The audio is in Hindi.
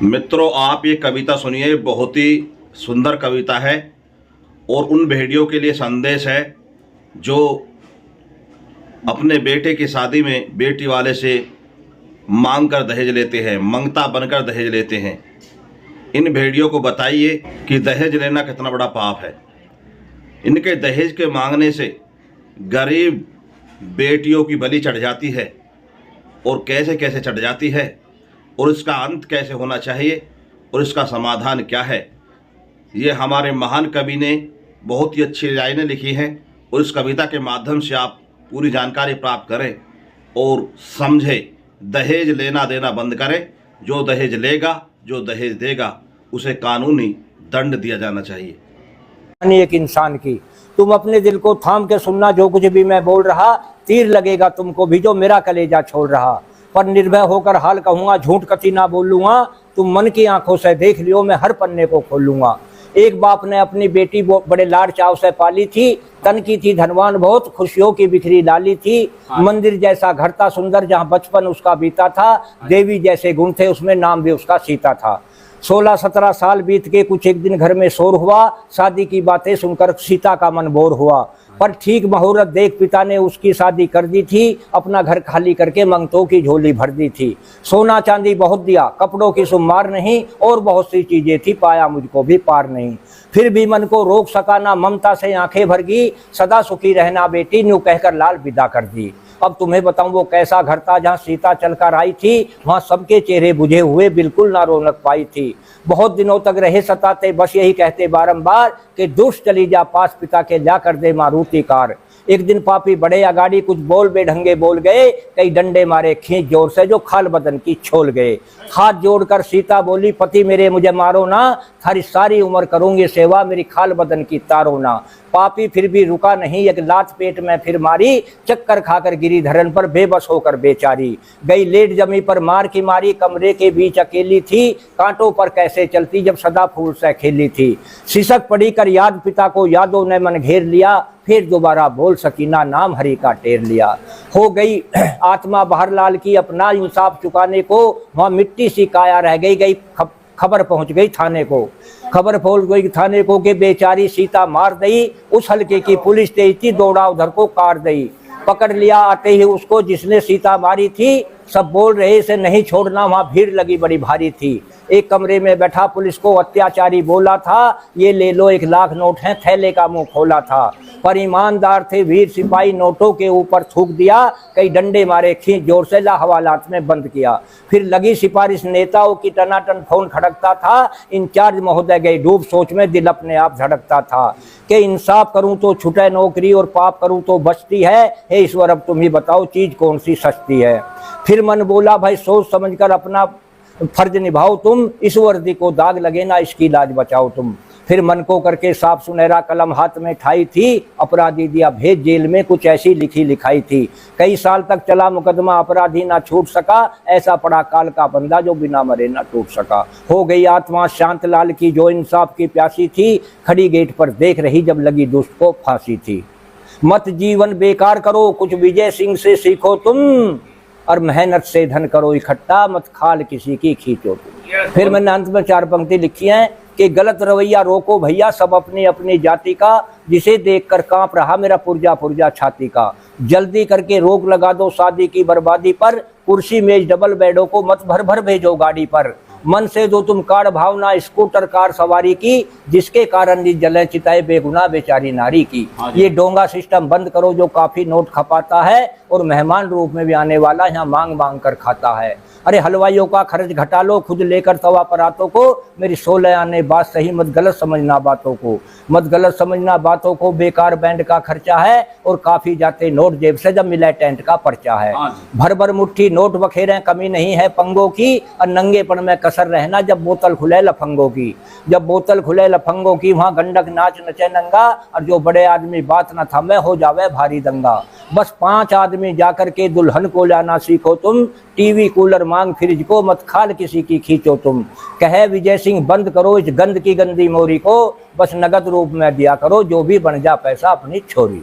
मित्रों, आप ये कविता सुनिए, बहुत ही सुंदर कविता है और उन भेड़ियों के लिए संदेश है जो अपने बेटे की शादी में बेटी वाले से मांग कर दहेज लेते हैं, मंगता बनकर दहेज लेते हैं। इन भेड़ियों को बताइए कि दहेज लेना कितना बड़ा पाप है। इनके दहेज के मांगने से गरीब बेटियों की बलि चढ़ जाती है और कैसे कैसे चढ़ जाती है और इसका अंत कैसे होना चाहिए और इसका समाधान क्या है, ये हमारे महान कवि ने बहुत ही अच्छी लाइनें लिखी हैं और इस कविता के माध्यम से आप पूरी जानकारी प्राप्त करें और समझें। दहेज लेना देना बंद करें। जो दहेज लेगा, जो दहेज देगा, उसे कानूनी दंड दिया जाना चाहिए। एक इंसान की तुम अपने दिल को थाम के सुनना, जो कुछ भी मैं बोल रहा तीर लगेगा तुमको भी जो मेरा कलेजा छोड़ रहा। पर निर्भय होकर हाल कहूँगा, झूठ कति ना बोलूँगा। तुम मन की आंखों से देख लियो, मैं हर पन्ने को खोलूँगा। एक बाप ने अपनी बेटी बड़े लाड चाव से पाली थी। तन की थी धनवान बहुत, खुशियों की बिखरी डाली थी। मंदिर जैसा घर था सुंदर, जहाँ बचपन उसका बीता था। देवी जैसे गुण थे उसमें, नाम भी उसका सीता था। 16-17 साल बीत के कुछ एक दिन घर में शोर हुआ। शादी की बातें सुनकर सीता का मन बोर हुआ। पर ठीक मुहूर्त देख पिता ने उसकी शादी कर दी थी। अपना घर खाली करके मंगतों की झोली भर दी थी। सोना चांदी बहुत दिया, कपड़ों की शुमार नहीं, और बहुत सी चीजें थी, पाया मुझको भी पार नहीं। फिर भी मन को रोक सका ना, ममता से आंखें भर गई। सदा सुखी रहना बेटी, न्यू कहकर लाल विदा कर दी। अब तुम्हें बताऊं वो कैसा घर था जहाँ सीता चलकर आई थी। वहाँ सबके चेहरे बुझे हुए, बिल्कुल ना रौनक पाई थी। बहुत दिनों तक रहे सताते, बस यही कहते बारंबार कि दुष्ट चली जा पास पिता के, जा कर दे मारुति कार। एक दिन पापी बड़े अगाड़ी कुछ बोल बेढंगे बोल गए। कई डंडे मारे खींच जोर से, जो खाल बदन की छोल गए। हाथ जोड़कर सीता बोली, पति मेरे मुझे मारो ना, थारी सारी उम्र करूंगी सेवा, मेरी खाल बदन की तारो ना। पापी फिर भी रुका नहीं, एक लात पेट में फिर मारी। चक्कर खाकर गिरी धरन पर, बेबस होकर बेचारी गई लेट जमी पर मार की मारी। कमरे के बीच अकेली थी, कांटों पर कैसे चलती जब सदा फूल से खेली थी। सिसक पड़ी कर याद पिता को, यादों ने मन घेर लिया। फिर दोबारा बोल सकी ना, नाम हरि का टेर लिया। हो गई आत्मा बाहर लाल की, अपना इंसाफ चुकाने को। वहाँ मिट्टी सी काया रह गई। खबर पहुंच गई थाने को। खबर पहुंच गई थाने को कि बेचारी सीता मार दई। उस हल्के की पुलिस तेज थी, दौड़ा उधर को कार दई। पकड़ लिया आते ही उसको जिसने सीता मारी थी। सब बोल रहे इसे नहीं छोड़ना, वहाँ भीड़ लगी बड़ी भारी थी। एक कमरे में बैठा पुलिस को अत्याचारी बोला था, ये ले लो 1 लाख नोट हैं, थैले का मुंह खोला था। पर ईमानदार थे वीर सिपाही, नोटों के ऊपर थूक दिया। कई डंडे मारे खींच जोर से, ला हवालात में बंद किया। फिर लगी सिफारिश नेताओं की, टनाटन फोन खड़कता था। इंचार्ज महोदय गए डूब सोच में, दिल अपने आप धड़कता था कि इंसाफ करूं तो छुटे नौकरी और पाप करूं तो बचती है। हे ईश्वर अब तुम ही बताओ चीज कौन सी सस्ती है। फिर मन बोला, भाई सोच समझकर अपना फर्ज निभाओ तुम, इस वर्दी को दाग लगे ना, इसकी लाज बचाओ तुम। फिर मन को करके साफ सुनहरा कलम हाथ में ठाई थी। अपराधी दिया भेज जेल में, कुछ ऐसी लिखी लिखाई थी। कई साल तक चला मुकदमा, अपराधी ना छूट सका। ऐसा पड़ा काल का बंदा, जो बिना मरे ना टूट सका। हो गई आत्मा शांत लाल की, जो इंसाफ की प्यासी थी। खड़ी गेट पर देख रही जब लगी दुष्ट को फांसी थी। मत जीवन बेकार करो, कुछ विजय सिंह से सीखो तुम। और मेहनत से धन करो इकट्ठा, मत खाल किसी की खींचो तुम। फिर मैंने अंत में 4 पंक्ति लिखी हैं कि गलत रवैया रोको भैया, सब अपनी अपनी जाति का। जिसे देखकर कांप रहा मेरा पुर्जा पुर्जा छाती का। जल्दी करके रोक लगा दो शादी की बर्बादी पर। कुर्सी मेज डबल बेडों को मत भर भर भेजो गाड़ी पर। मन से दो तुम कार भावना, स्कूटर कार सवारी की। जिसके कारण जले चिताए बेगुनाह बेचारी नारी की। ये डोंगा सिस्टम बंद करो जो काफी नोट खपाता है, और मेहमान रूप में भी आने वाला यहाँ मांग मांग कर खाता है। अरे हलवाइयों का खर्च घटा लो, खुद लेकर तवा परातों को। मेरी 16 आने बात सही, मत गलत समझना बातों को। मत गलत समझना बातों को, बेकार बैंड का खर्चा है। और काफी जाते नोट जेब से जब मिला टेंट का पर्चा है। भर भर मुट्ठी नोट बखेरे, कमी नहीं है पंगों की। और नंगेपन में कसर रहना जब बोतल खुले लफंगों की। जब बोतल खुले लफंगों की, वहाँ गंडक नाच नचे नंगा। और जो बड़े आदमी बात न था, मैं हो जावे भारी दंगा। बस 5 आदमी जाकर के दुल्हन को लाना सीखो तुम। टीवी कूलर मांग फ्रिज को, मत खाल किसी की खींचो तुम। कहे विजय सिंह बंद करो इस गंद की गंदी मोरी को। बस नगद रूप में दिया करो, जो भी बन जा पैसा अपनी छोरी।